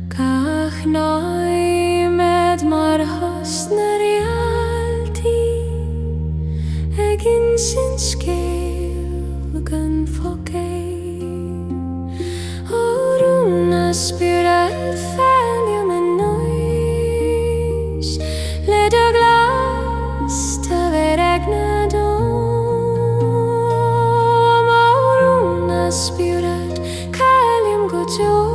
Gach noi med mar hosnar I alltid Egin sin skil gan fogei Oruna spiral fælja med nois Led og glas ta ver egna dom Oruna spiral kalim gojo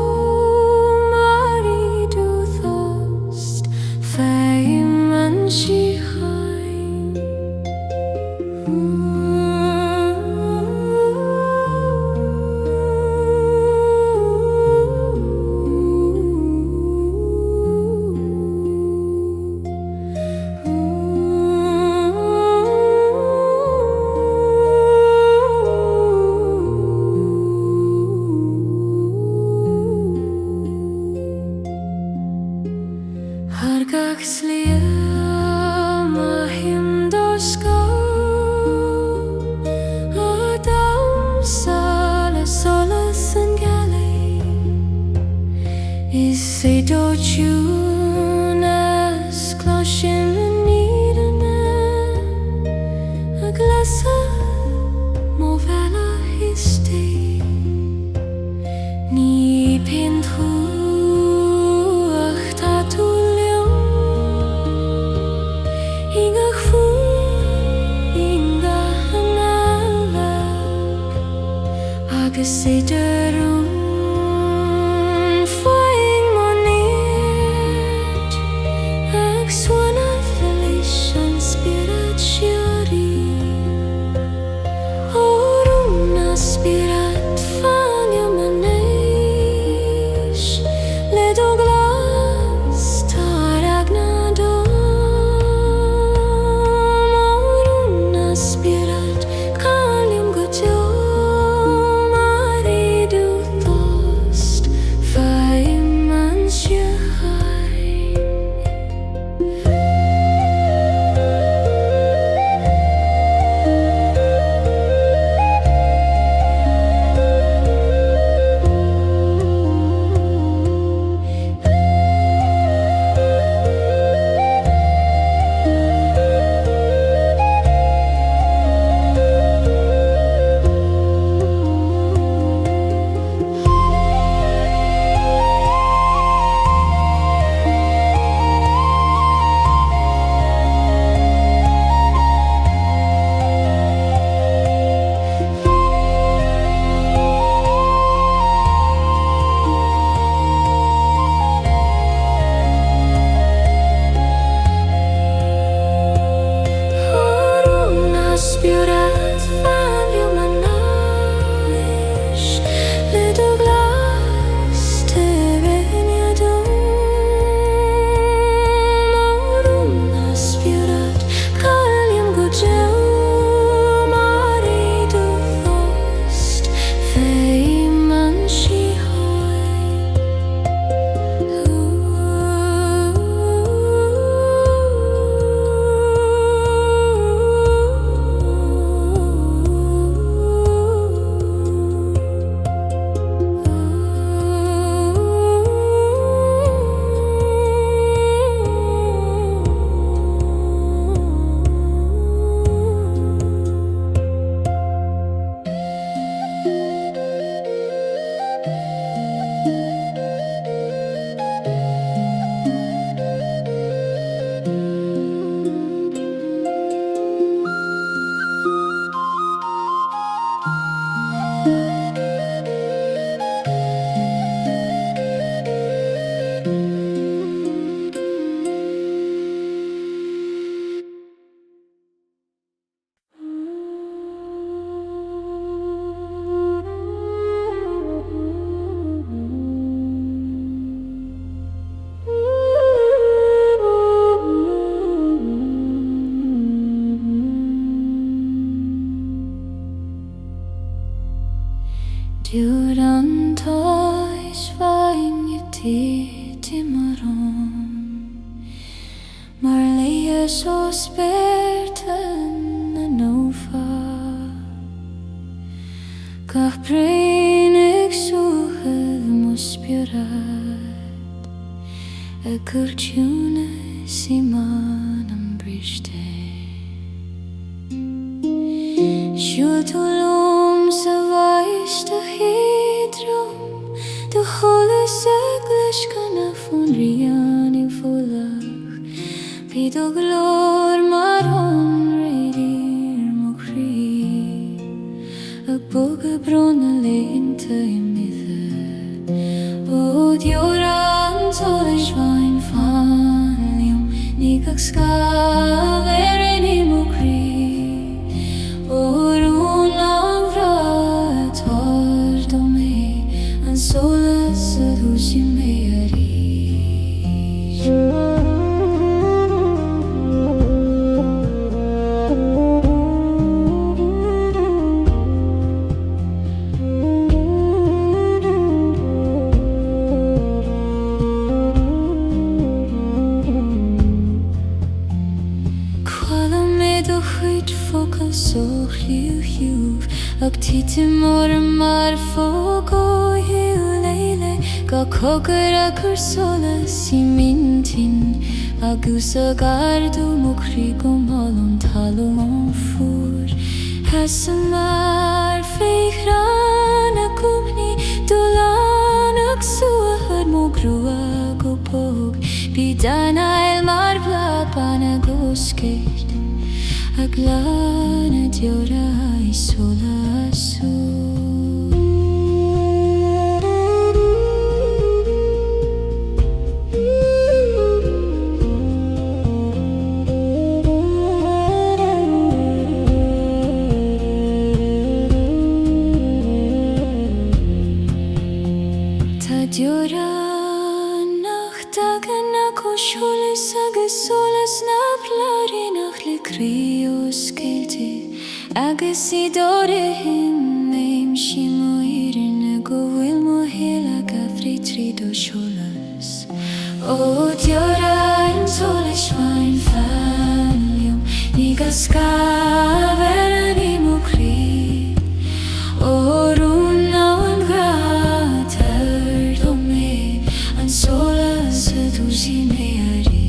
Duran tois vain timaron Mar leia so sperten an nova Gach brein ik ciúin sí man an briste. Siúl tú lom sa bhaist a hydrom, du cholas eglis gan a fún rian I fólach, bíd o glór mar an réidir mo chrí, ag bog a brona leinta I mithe. O diora an tolis vain fanlium, nig ag skav I mo chrí, o rún an vra tar do me, an solas a dúsi me a rís. So hiúh ag títí mar fóg ó hiú leile, ga cogur a chur solas I mintin, agus a gardú mo chrí go máil an talú an fúr. Has a mar féichrán a cúmni, dúlán ag suachad mo grúa go bóg, bí danail mar blaban a gósceit, ag lana diora I sola sú. Tá diora nach dagan ako solas agus solas na plarinach le crio skelte, agus I dore him leim si mo irin go bhfuil mo héla ga frí tríd ó solas. O diora an solas vain fanlium, nig a skav I mo chrí, o rún an gra tar do me, an solas a dúsi me a rís.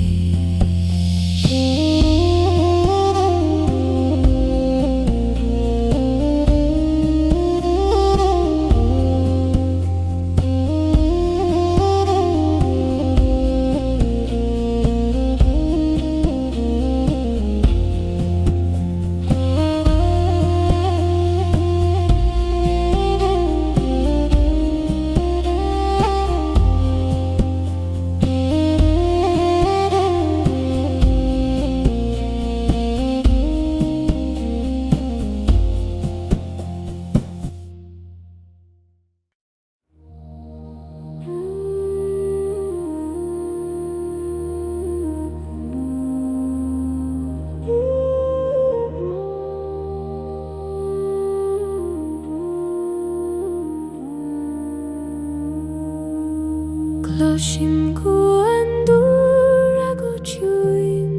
Glóisiim go an dúr a go ciúin,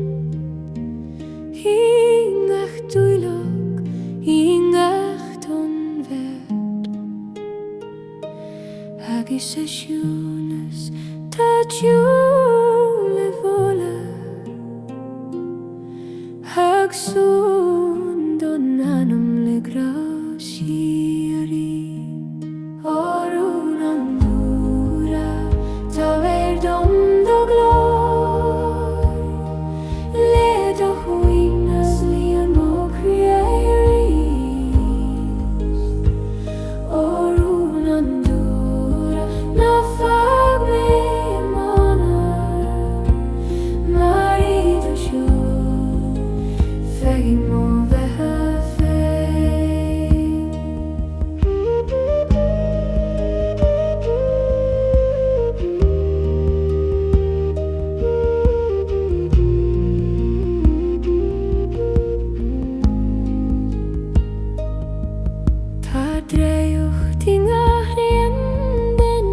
hingach dúileach, hingach don bhead, agus a siúnas tá ciúil le bhóla, ag sún don anam le grásí a rí. Orún an dúra tá dom do glór, le do chuoinas líon mo chríoirí. Orún an dúra na fag me manar, mar iad a siúil feigim mo bheithe féin. Tá dréocht I ngach rian den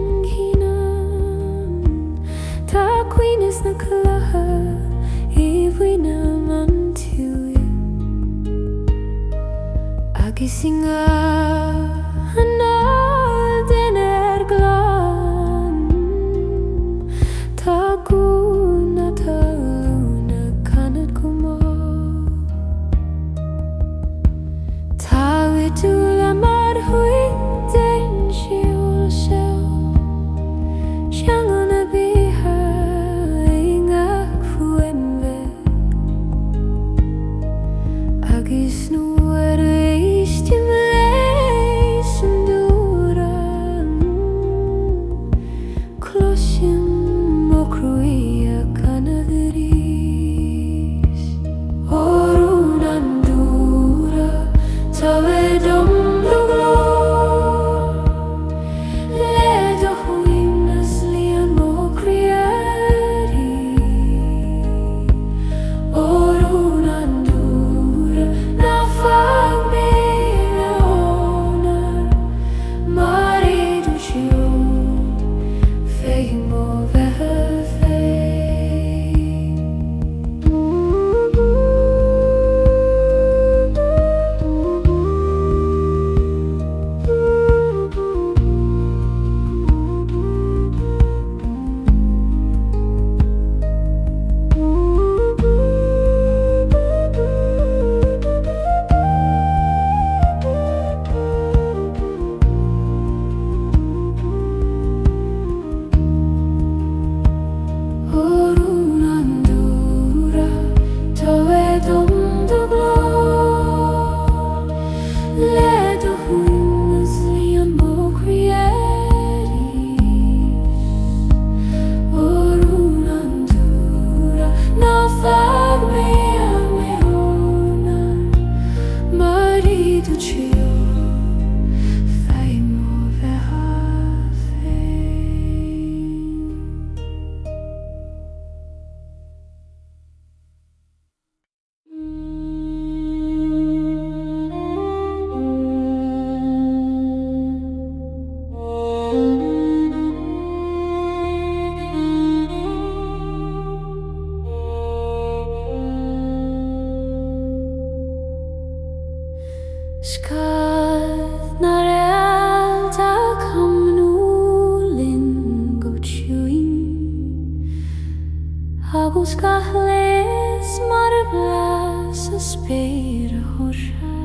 skahles mar blas a spéir a horra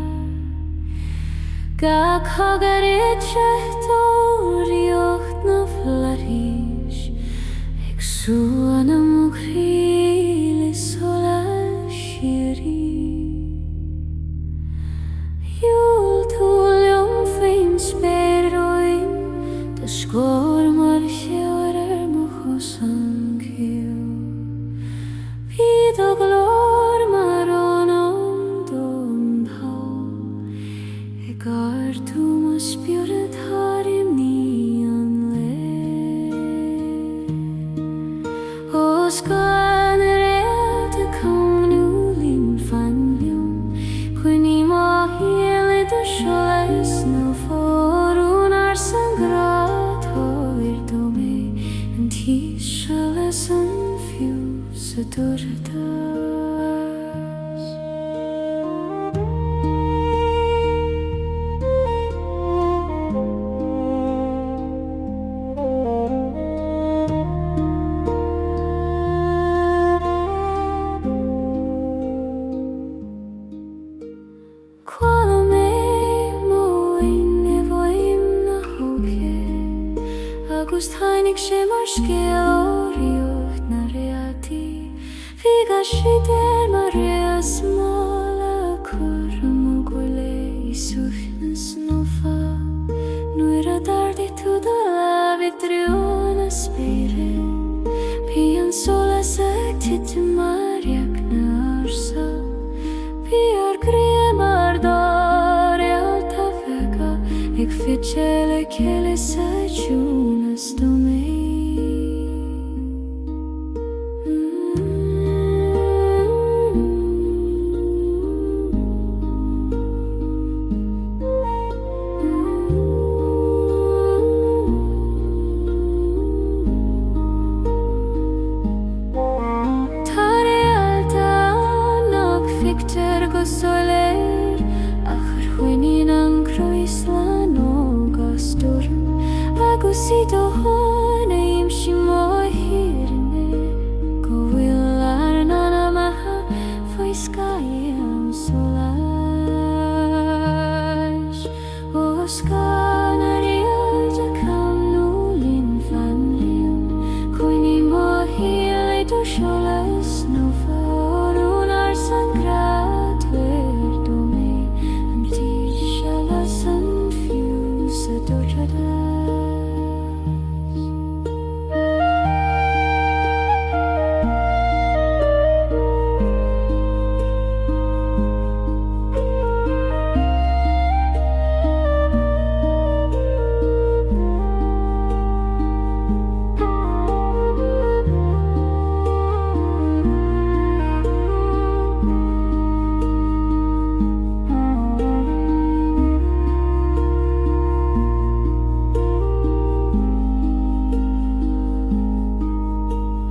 Ga kagarit riocht na flaris Eg suan am uchile sola shiri Jul tuljum fin speroin Da skor mar fjörer mochosan kio Vida glor mar onom dom hau Egar tu mas bjuret harim nian le Os gan realt kom nu lin fan ljum Kuni ma hele du sjoles nu forunar sangrat Hoir do me en tis sjoles en fjus adortas Quala me moin evoim na hoke August heinig shemar skeloriocht na reati Figa shider maria smola kurmo gule isuchnes nofa Nuira dardi tu da vitriona spire Pian sola sektit mariak na arsa Piar kremar dare alta vega Eg ficele kele sajunas do me Tare alta nog ficter go soler Achar huinin an croislan o gastorm Agusito hone im shimo hirne Go willar nana maha foi sky am solage Os canarios a kam nulin fan lium Kuni mo hele do sholas no forunar sangrat verdo me Anti shalas an fjus adorjadas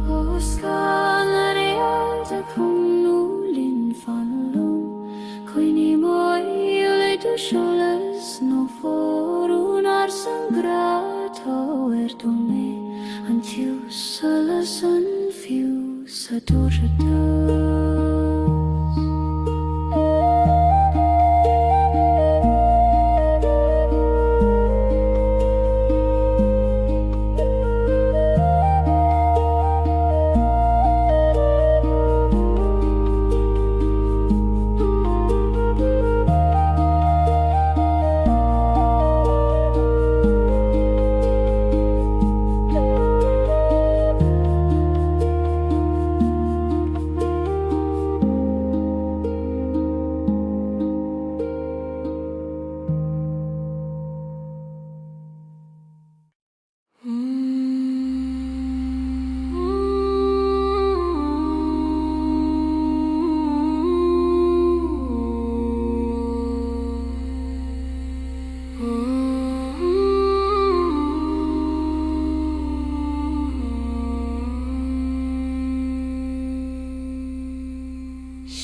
Os canarios a kom nulin fan lum Kuni mo ile du sholas no forunar sangrat Hoerdo me antius salas an fius adorjadas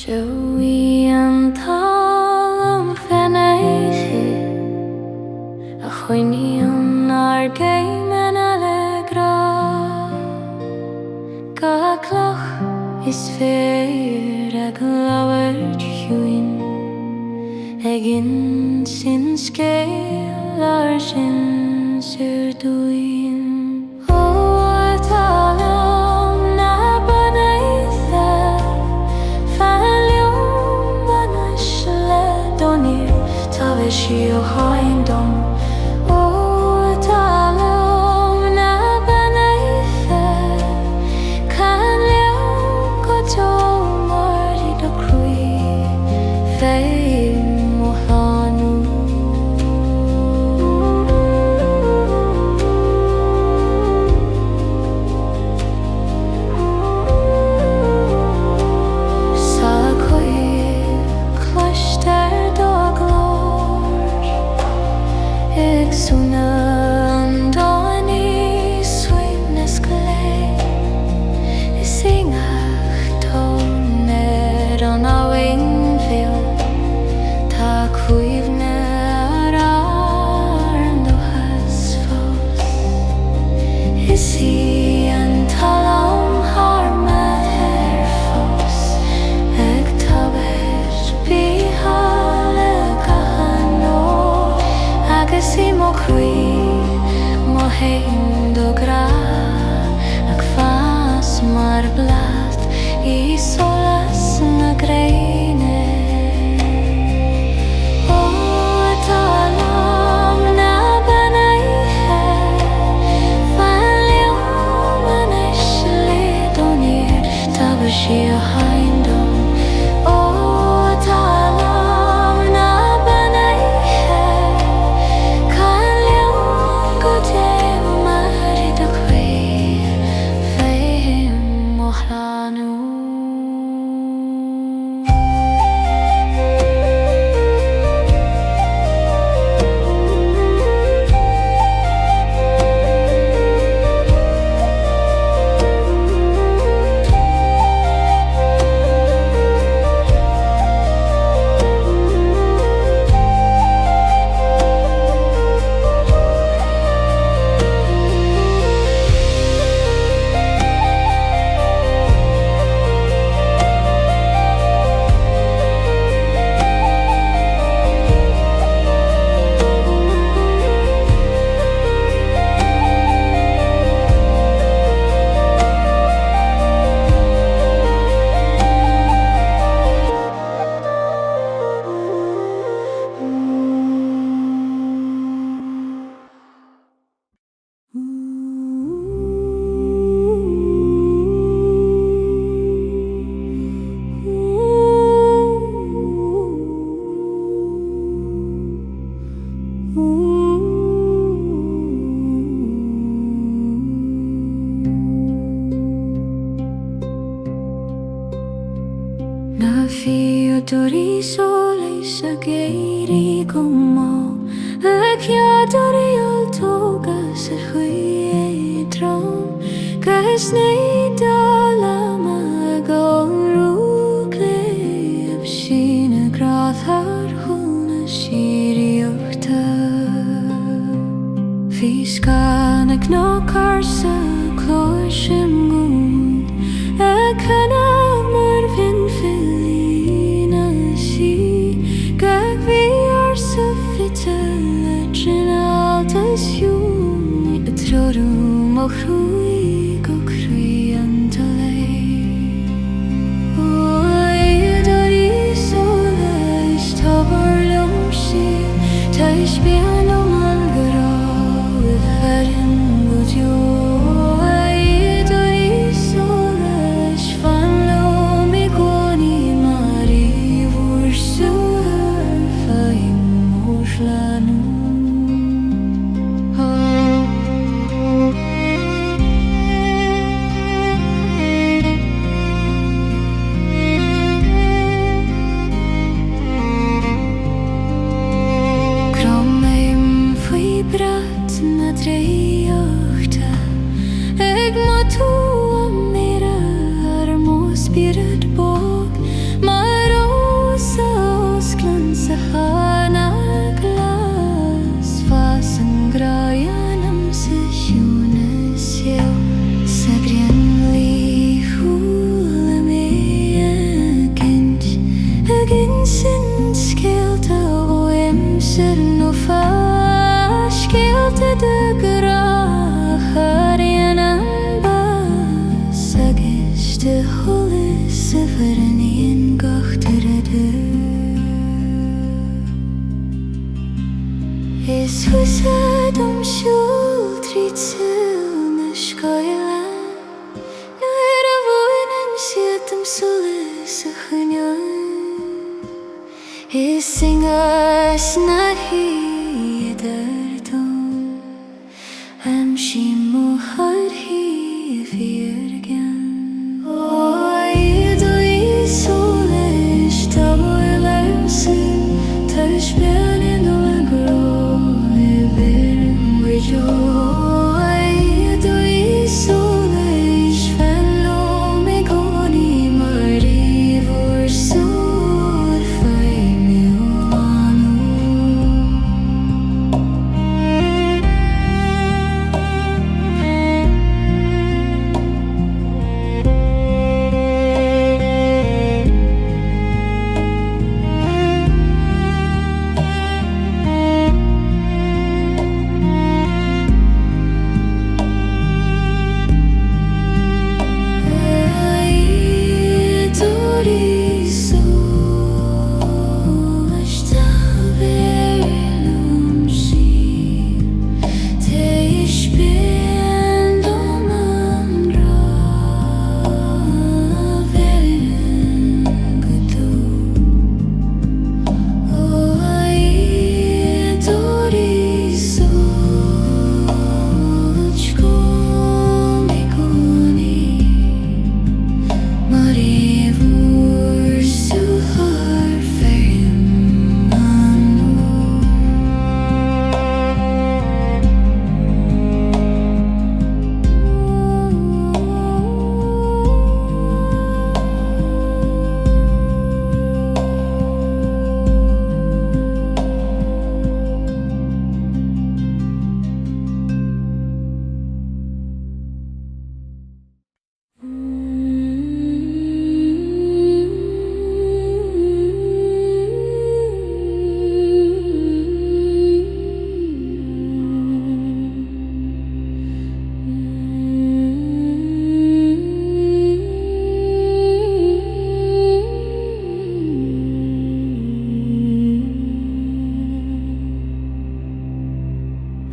ciúin talam fenaiche a chuineann ar géimean alegra ga cloch is fair ag lower ciúin ag in sin scéal ar sin siúin. Ó talam na banaithe fanliom banas le donir tá bheith sí ó haindom. نهي دردم أمشي محرهي في يرجن وعيدو يسولش تبو يلرسي تشبيني نوغرو يبرم ويجو عيدو يسولش فنلو ميكوني مري فرسور فايمي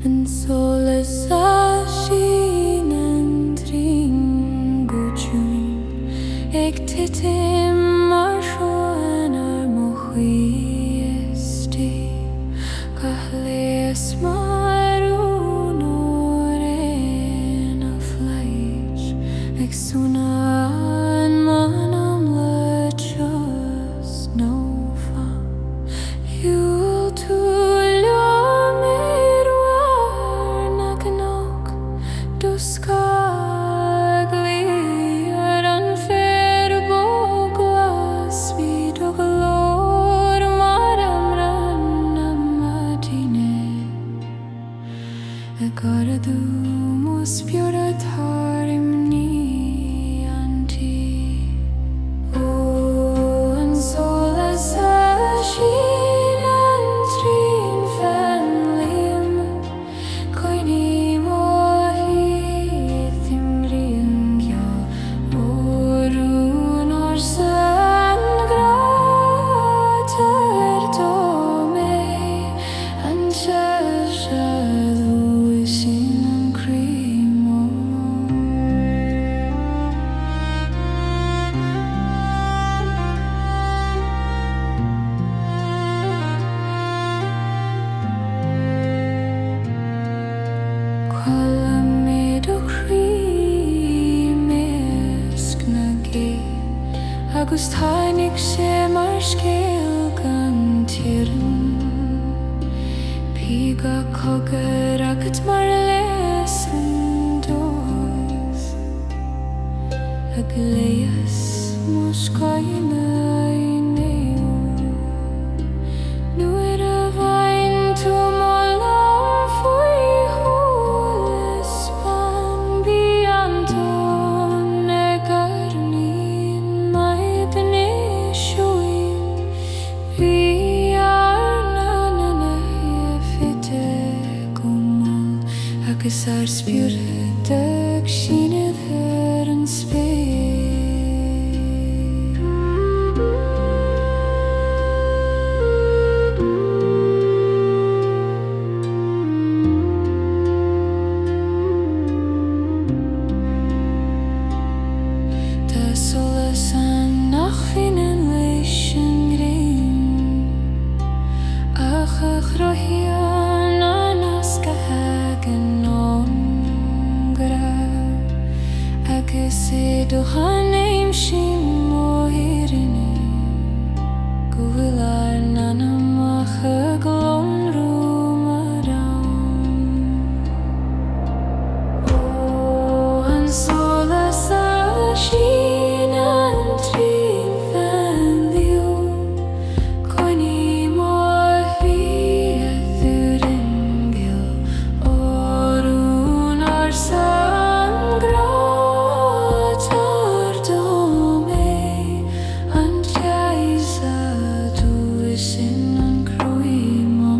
And soulless ashin and ringuchun Ektitim marshoen armochiesti Kahles marun oren afleich Exunan manam lechus nova You'll to Agus tháinig sé mar scéal gan tírean Píga cogar agat mar leis an dóis Ag léas moscaine I néú Nuair a bhain tú molam faoi thualas ban Bhí Anton ag arnín maidne ciúin Bhí arnana fite gomol agus ar spiúre dag sínad ar an spéir Ach Duhanim shim mohirini Guvilar nanamacha glon rumaram O an sola sa shin an trin fandio Koni mohi ethuringil Orun arsan gratar dome An jaisa tu isin an cruimo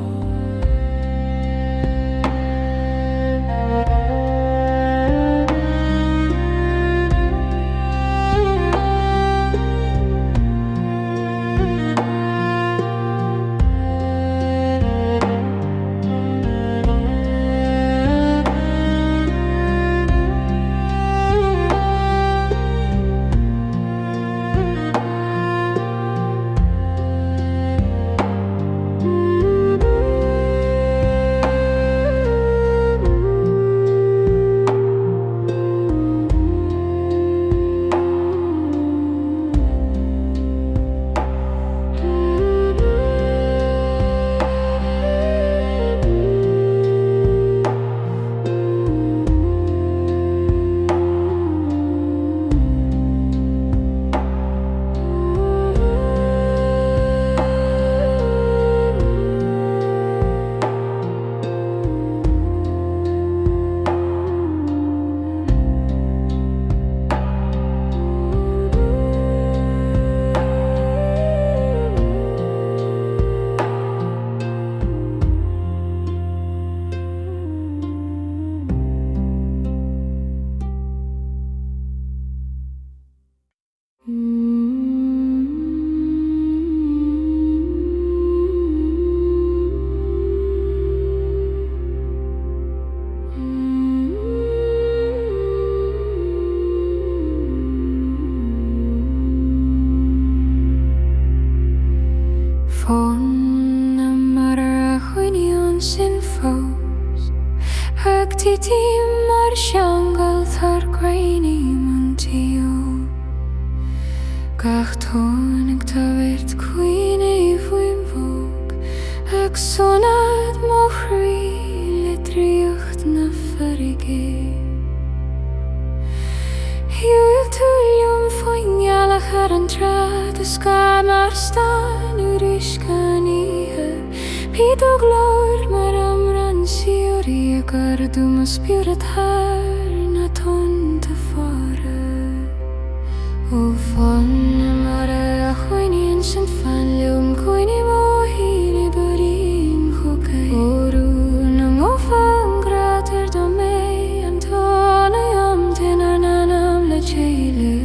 Titi mar shangal thar graini muntio Gach tonig ta vert queen efuim vog Ag sonad mochri litriucht na farige Hiul tulium foignala charantrad Ska mar stan urishkanihe Pido glor mar amran siori Gardum spirit här na tonte fara O fanna mara achoinin sin fanlum Koini mohiri burin chokai Oru na mofang grater do me Antona yam tenar nanam la chele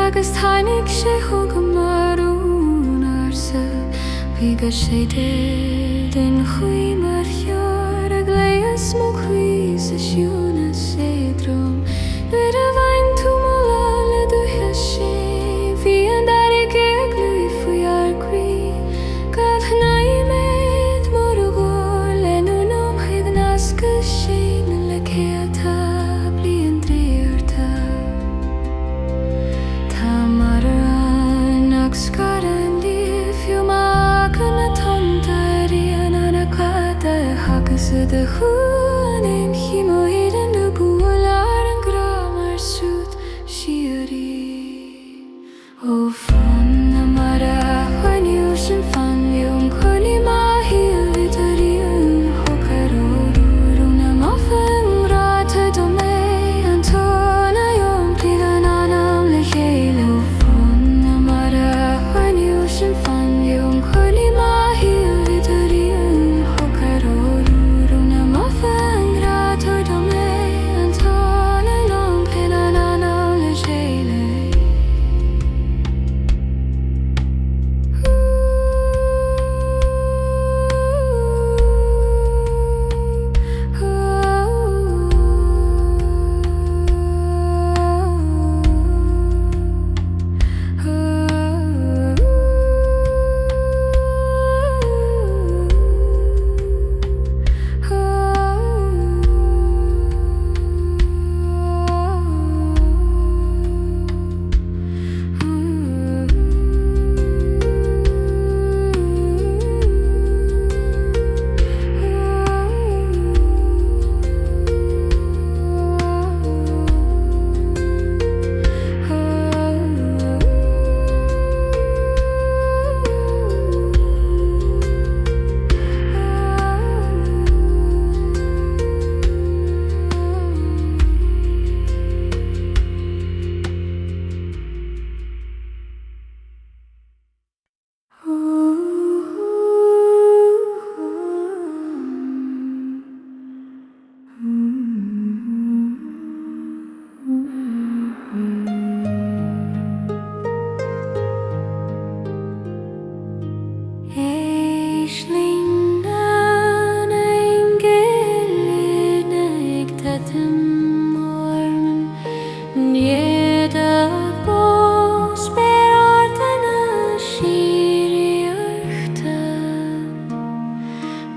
Agus tainig sé hogam marún arsa Bíga sé den chui mar chiar Ag leias mo chui sa ciúin a sédrom Nuair a bhain túmala le dúthe sé Bhí an darig ag luí faoi arcrí Gab hnaimid mar a ghór Lenú nom chuig nasca sé na le céata blian dréirta Skaran liv ju makna tantari anana kata hakas de huanim himo hiden du gular gramar sut shiri O fanna mara hanyushin fan yum koli mahil Ethereal hokaruru na mafan rata dome antona yum pligananam lehelo Fan yung kuli mahil Ethereal hokaruru na mafa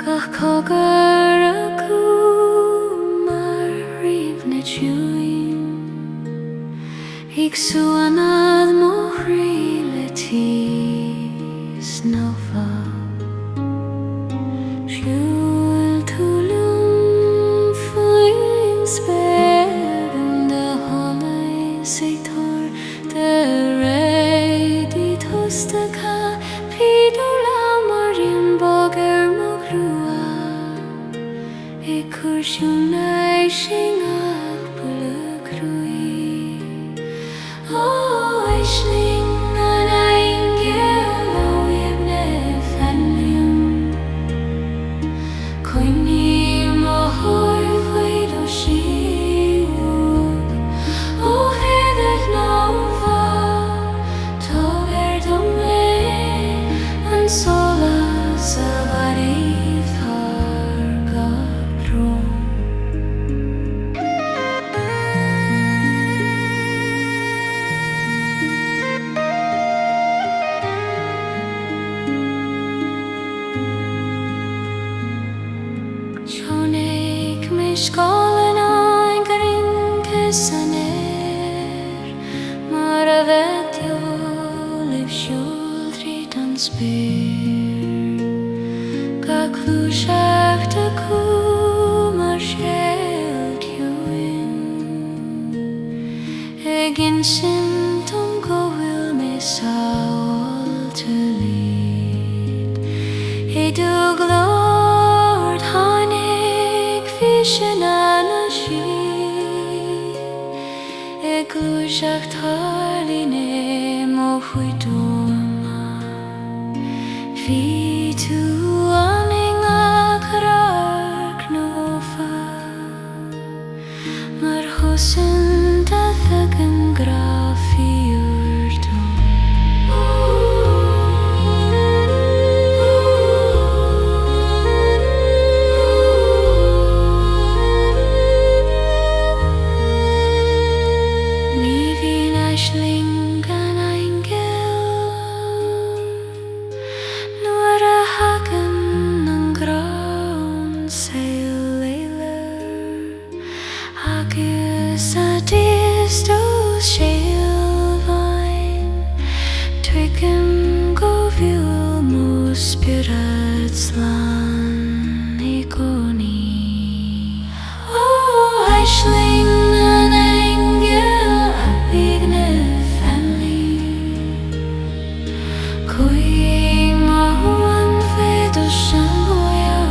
Gach cogar acu mar riamh na ciúin ag suanad mo chríle tís nófa siúil túlum faoin spegan de honais ag tar de réidí tostacha pídó lamarion bogar mo grua ag cuirsiúnai sin ach bula cruí Aisling an aingil o ibne fanlium Coinnim o horfwyd o siwg O heddydd nova Tober domle An sola sa varith har gabrwm Sionig misgolen ein gringes an Mar a fedio lif siwldrid an spyr Ga clwsiach dy cwm ar siel ciúin Eg insynt om gwyl me sawl ty lyd Edwg lord hanig fishin an a si Eg lwsiach tarline mo chwydwma Fi tu aning ac rarc nofa Mar hosyn dathag yn graffi ywrdwm Ni fi'n aisling gan aingil Nŵr a hagan yn grawn seil eilir Ac ys a dist o seilfain Twygym gofiwl mo spirad slan I goni O aisling an aingil a bigne fanli Cwying mo an fed o siangoia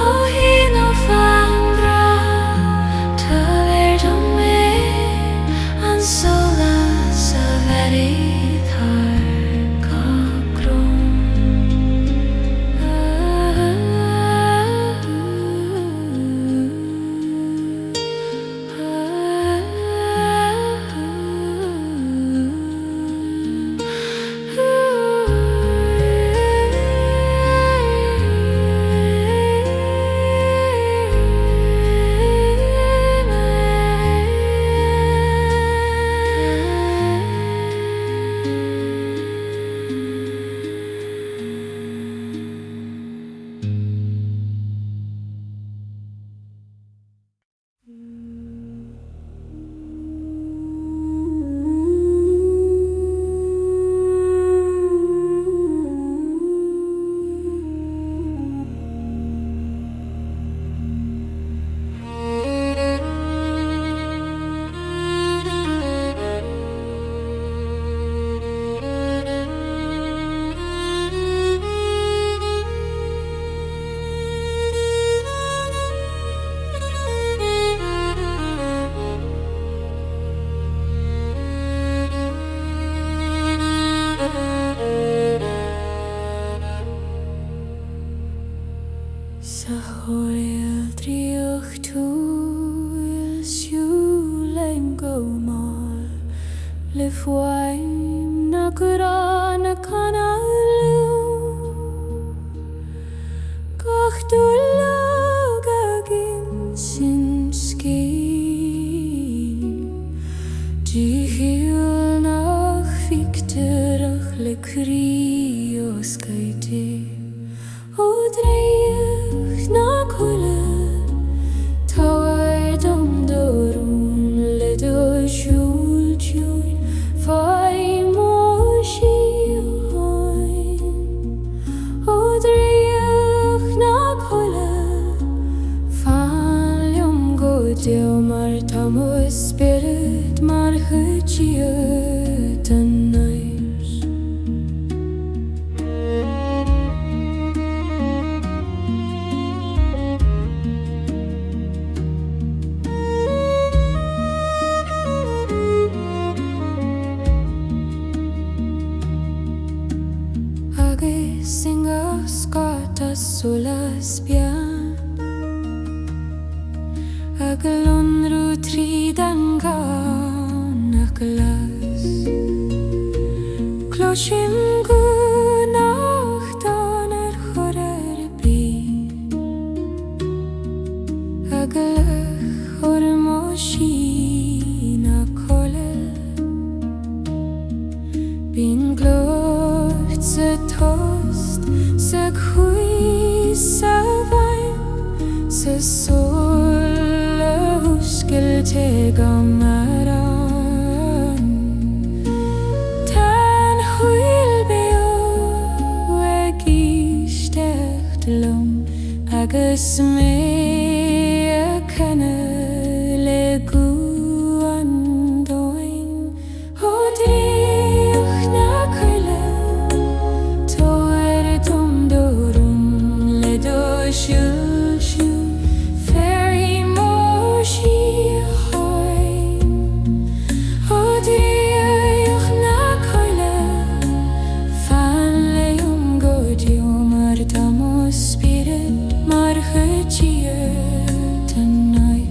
O hyn o fangra Tyfer dome An sola sa ferydd har gagrwm Sa hwyl driwch tŵl siwleim gomol Lyfwaim na gwran y canalw Gach dwlag ag insyn sgyn Di hyl nach fictyrach le cri o sgaidi Odreich na kule Tawar dom dorum le do shul ciúin Fai moshi hoin Odreich na kule Fan liom go deo mar tamo spirit mar chytia tannais Singa skata solas pian Agalon rutridan ganaklas Kloshim gunachtan chorer bri Agalach hormoshina kole Bin glort se tost Se chui sa vain Se sola huskel te gamaran Tan huil beo Wegistecht lom Agus me a canna le guandoin Hodriach na kule Shul shul fairy moshi hoin Odriach na kule Fan leum godio mar tamo spirit mar chytia tannais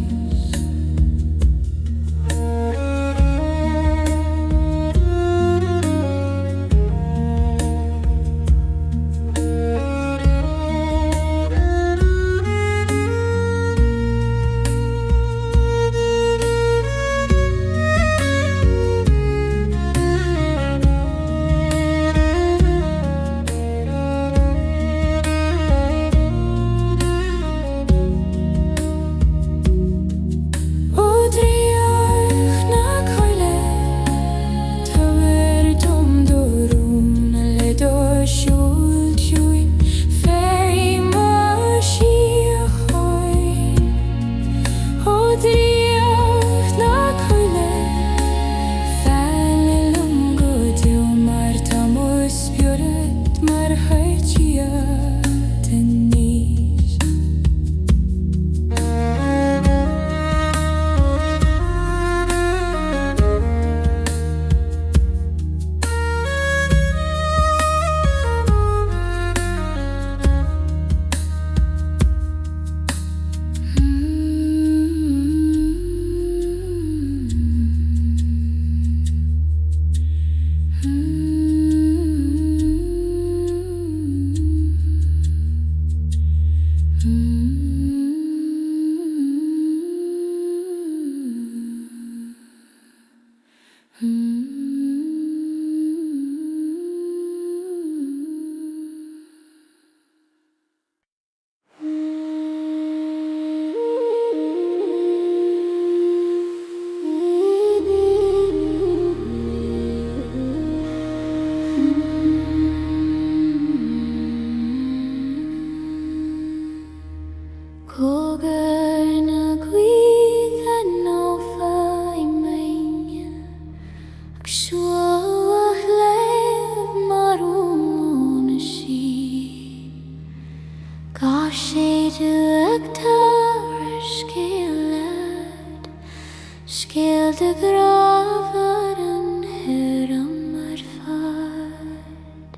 Skilde gravaren hur ammar fart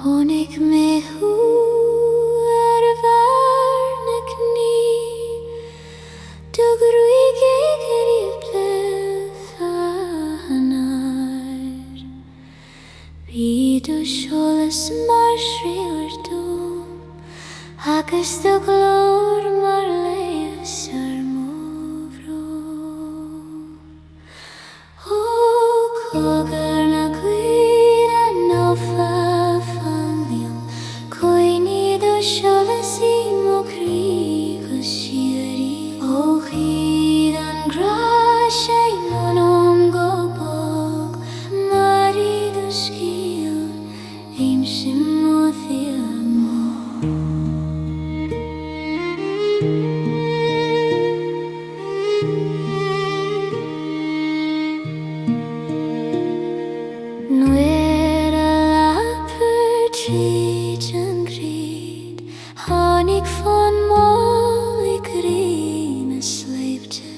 Honig med huar varne kni Dugruige griple fanar Bidu sholes marsri urdum Hagas du glor marleis Kogarna gwira no fa falium Koin shalasi mokri khashiri ohidan grashay monom gopok mari duskil im simothiamo nuera la pertijan grid honig von molik rina sleepte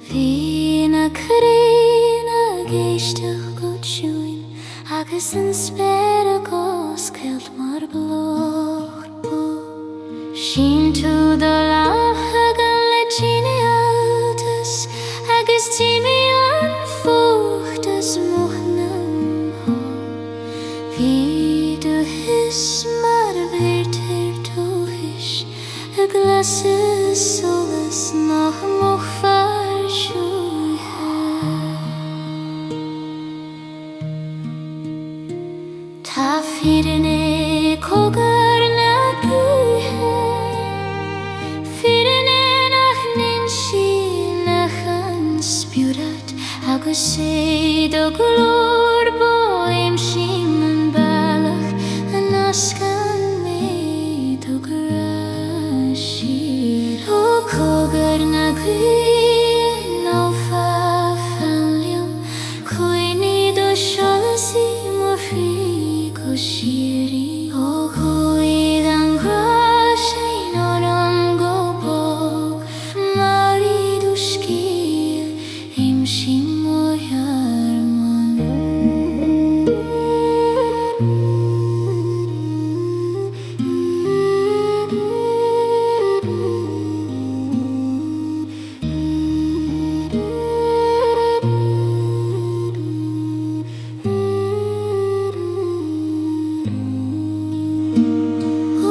vina krina geistig gut ciúin agus an spera gos kelt mar bloch Sin tú do láhagan le tíine altas agus tíimi an fuchtas muchnam Bhí do his mar bhirtir tóis a glasas solas nach moch far siúthe Tá firinne cogar na buithe Firinne nach ninsi nach an spiúrat agus sé do glór boim siman bailach an ascan méid ó grasír ó cogar na buithe nó fa fanliam Cuoine do seolasí mo frí go sírí ó chuid an grasay nóram go bog Mari duskil im simo yarman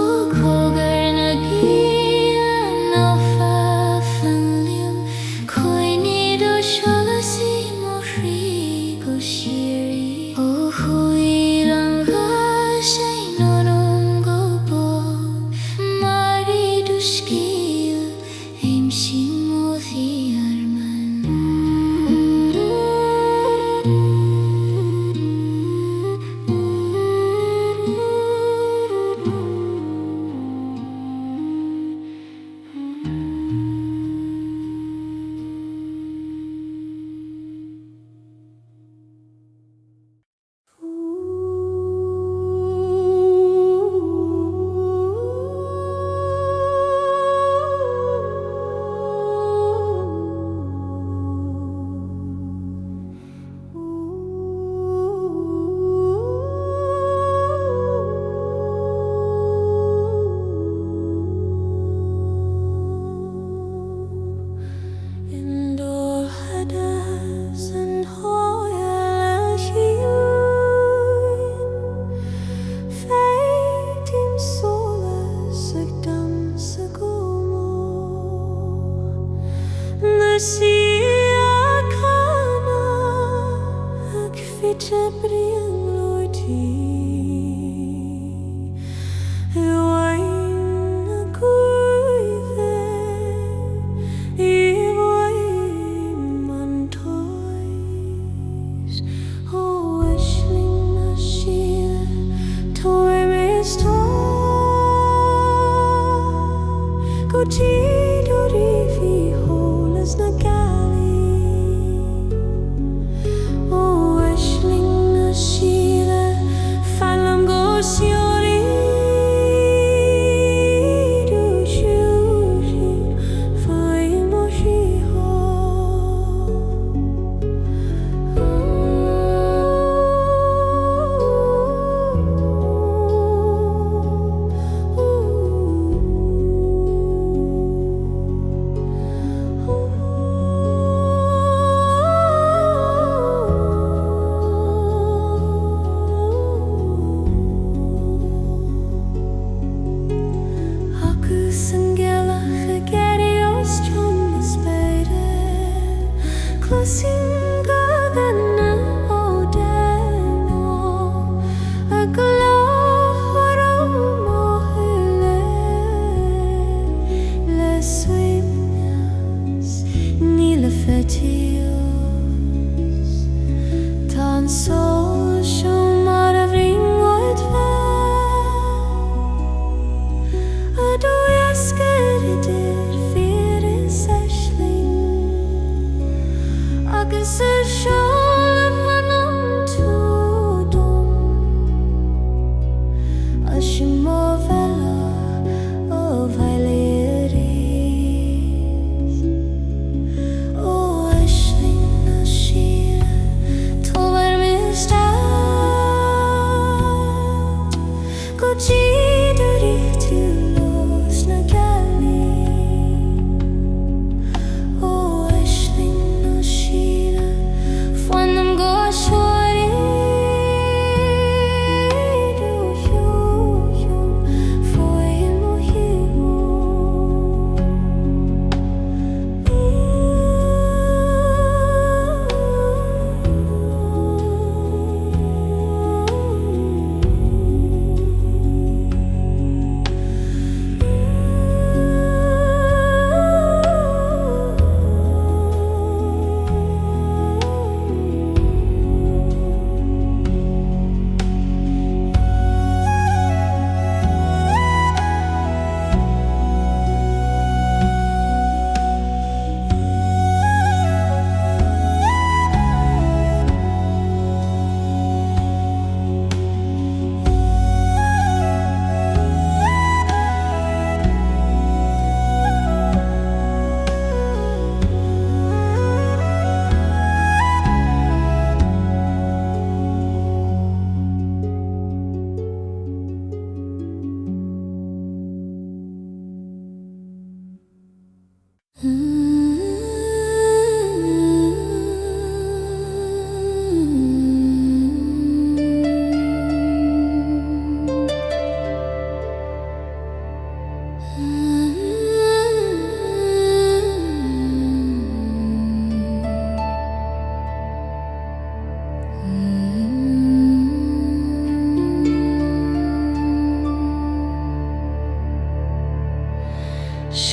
ó cogar na gíla nó fa fanliam Cuoine do seolasí mo frí go sírí ó chuid an grasay nóram go bog Mari duskil im simo yarman Indor hadas and hoya ciúin Feitim solas ag dam sa gomo Na sia cana ag fite brian loiti Ewain na cuive Ewain mantois O wishling na sia Toi mes Go ti do rifi holas na ga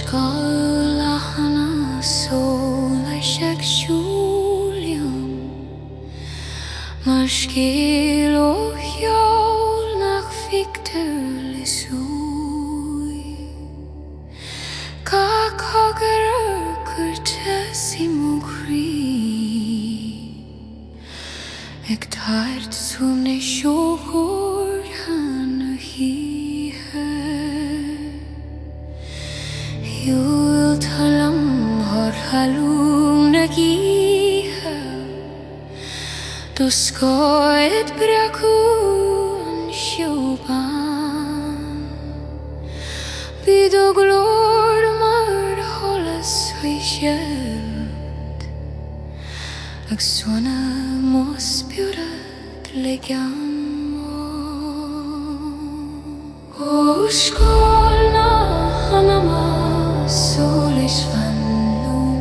Skala hana sola sexulium Marskil och hjál nach fikterli sui Kak hagar kurtesimu kri Ek tart sumne sjohor hana hihe Jul talam har halung nagiha Du ska ett brakun sjoban Byd och glormar hållas vid kjöld Ak såna måspjurat legam Och skolna hanama solis fannum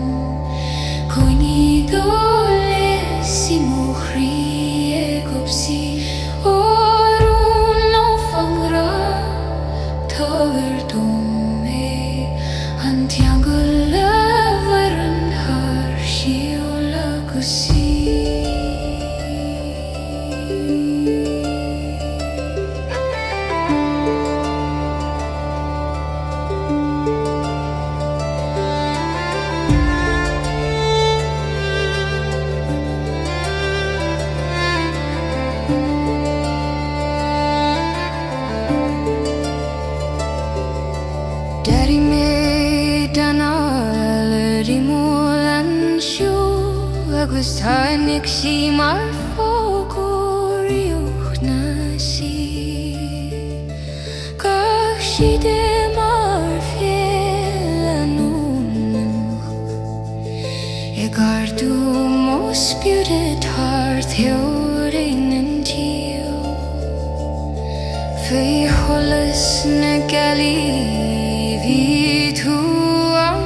Cognidole si muhri e copsi Orun no fangra Taverdome Antiangula varan har shiola kusi Dari medanal di mulan shu Agus tanik si marfogor yuch nasi Kach Sídhe marfielanun Egardu mos bjudet har theorin en tio Fy hålles na gali Vituam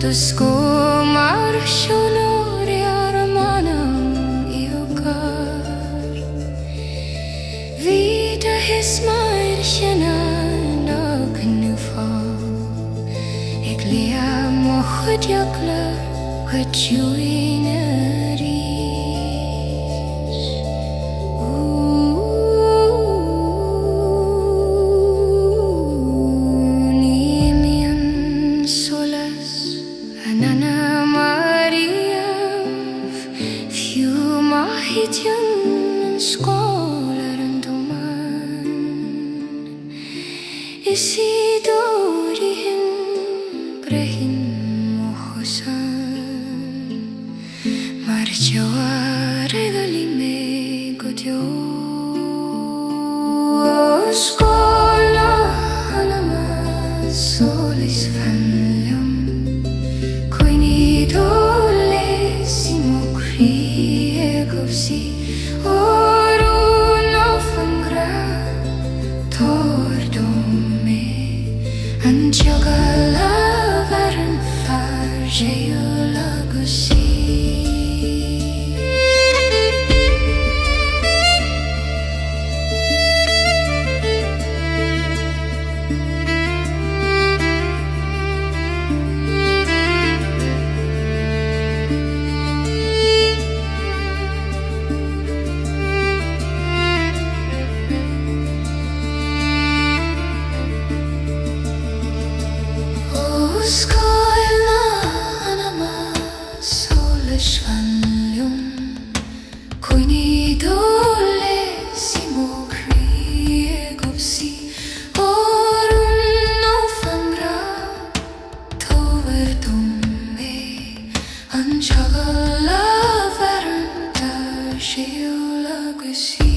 Du skomar sholor armanam iokar Vida hismar känna nagnufa Eglia mohud yakla ciúin Isidorihin brehin mohosan Marchawa regalime godio Skola hanama solis fanlium Cognidole si mokri egopsi Orun of fangra Tordome Anjagala varan farjeula gusi Skola hanama solis fanlium Cognidole si mokri egopsi Orun no fangra Toverdome Anjagala varan farjeula gusi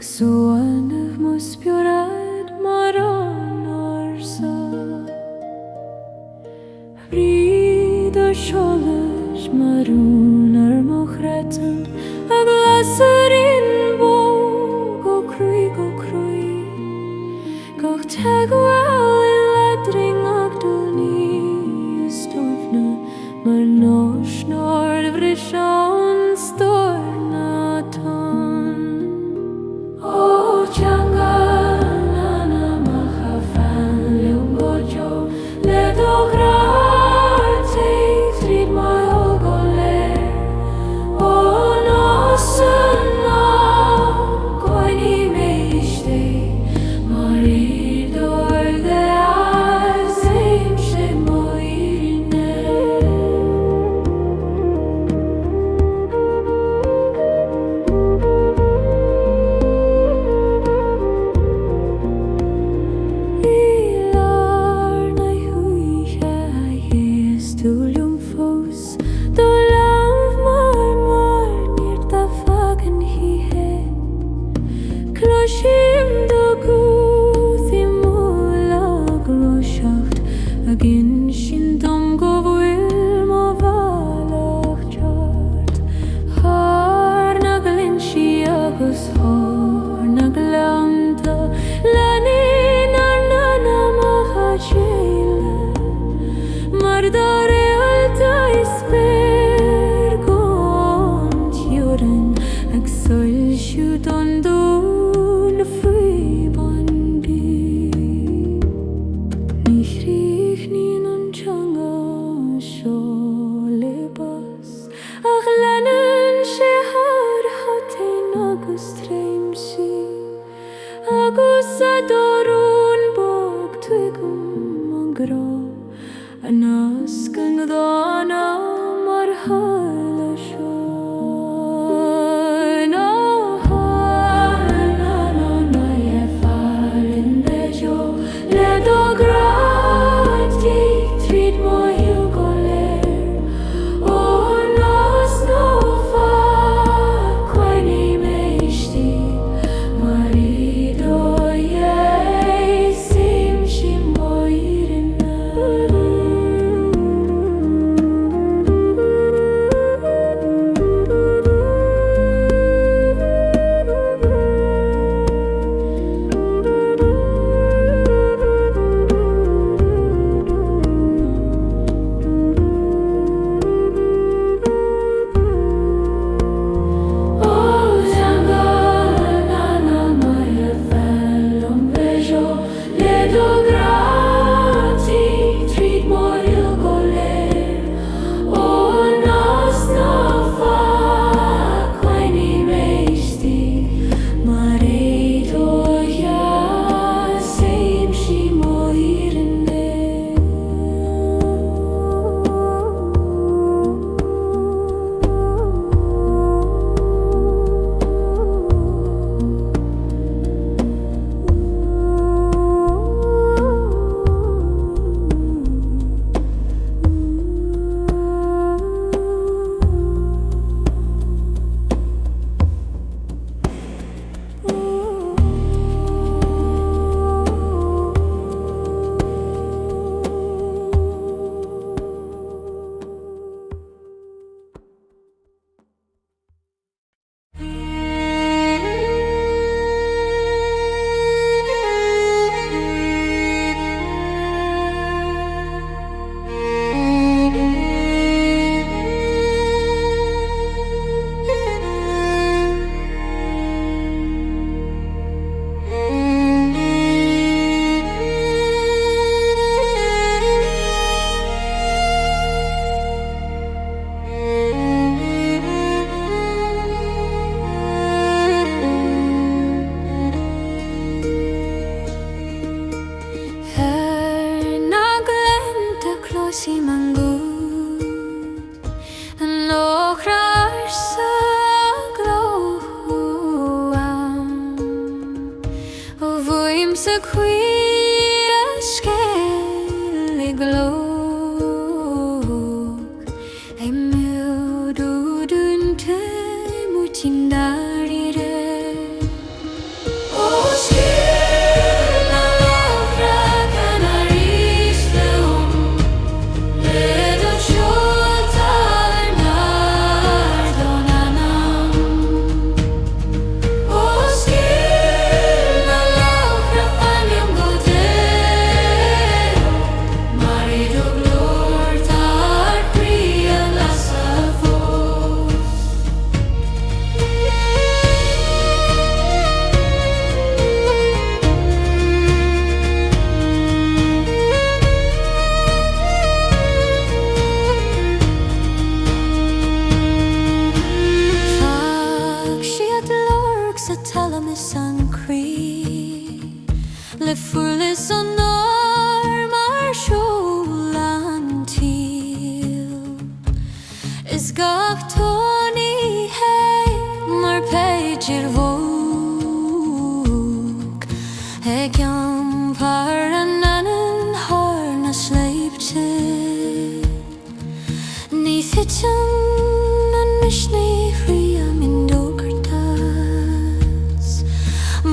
Suan of muspiorat maran arsa Brida sholish maroon ar mochretan A glasarin bo go crui Goch tegwel in ledring agdulni Stofna mar nosh nord vrishan storna tan O jungle nana machafan lumbojo le dograte trid my olgole O nosana koini meishte maridor de azim shemoirine sancri le furle sonor marsholantil is gachtoni hey mar pejir vog hegjam paranen harna sleipte ni fitchen an mishni fria min dokertas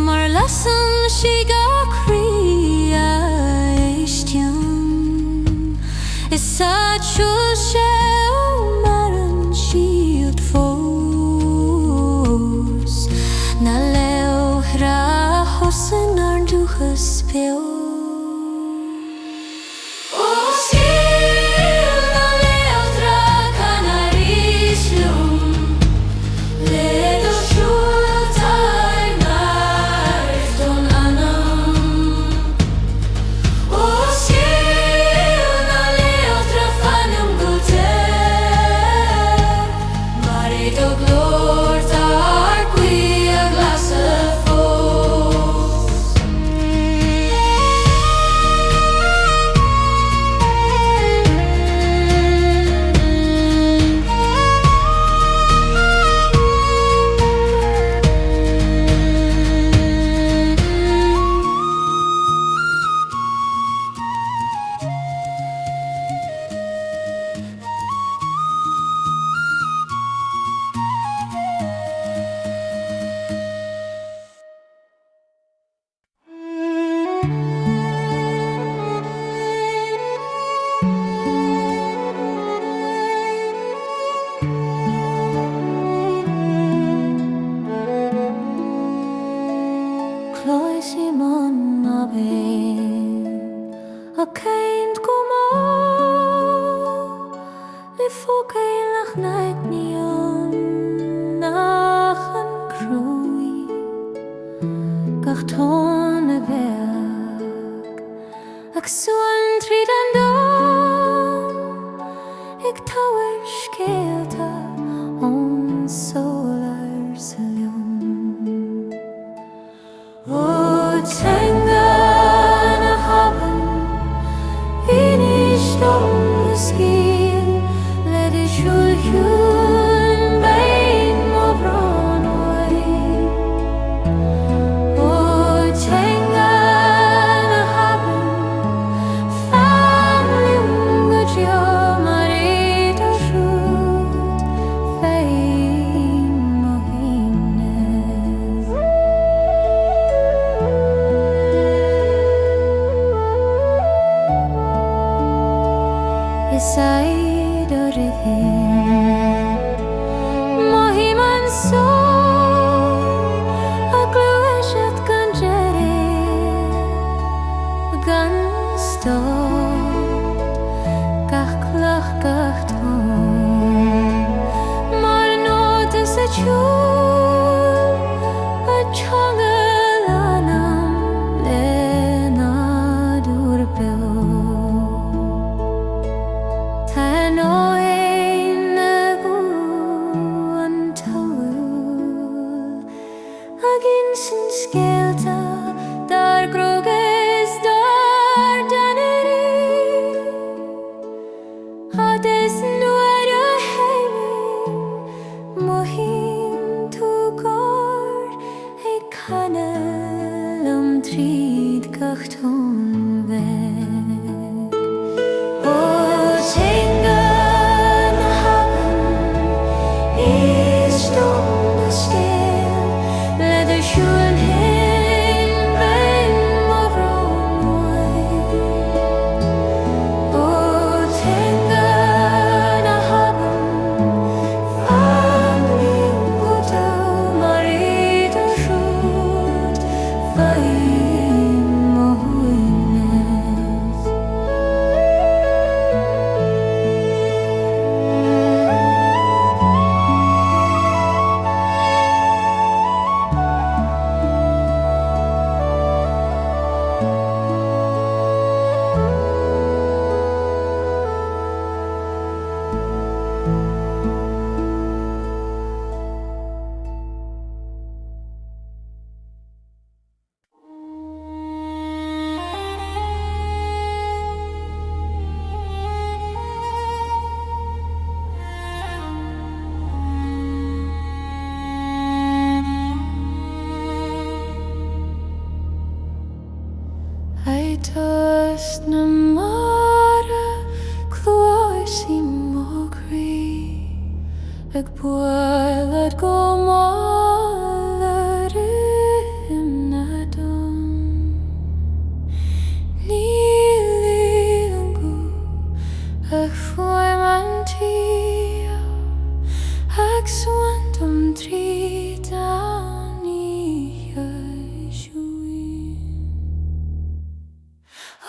mar lassen shiga kria ishtjum is such a shell maran shield fos na leo hra hosen arduches peo Moonlight Oitas na mara Clois I mogri Ag buailad go málar im na dom Níl angu Ag foi mantia Ag swandum trí dani ciúin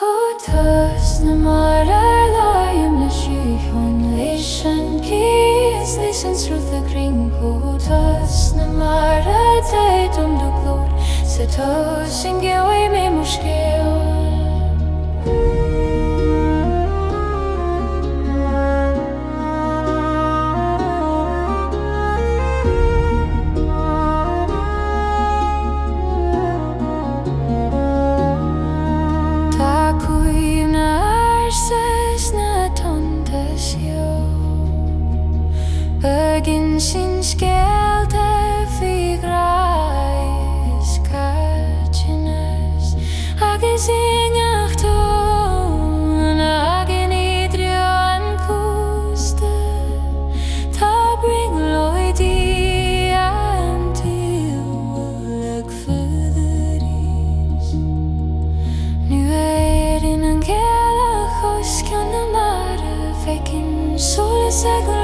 Otas na mara laim na sídhe leis an cíos leis an srúth a cring Otas na mara daidum do glór sa tó sin gceoi mé mo scéal Agin sin skelte fi grais catchiness Agus ingachton agin Ériu an puste Ta bring loidi an tilwag fyrris Nu in an Gaelic os can na mara fekin solis agul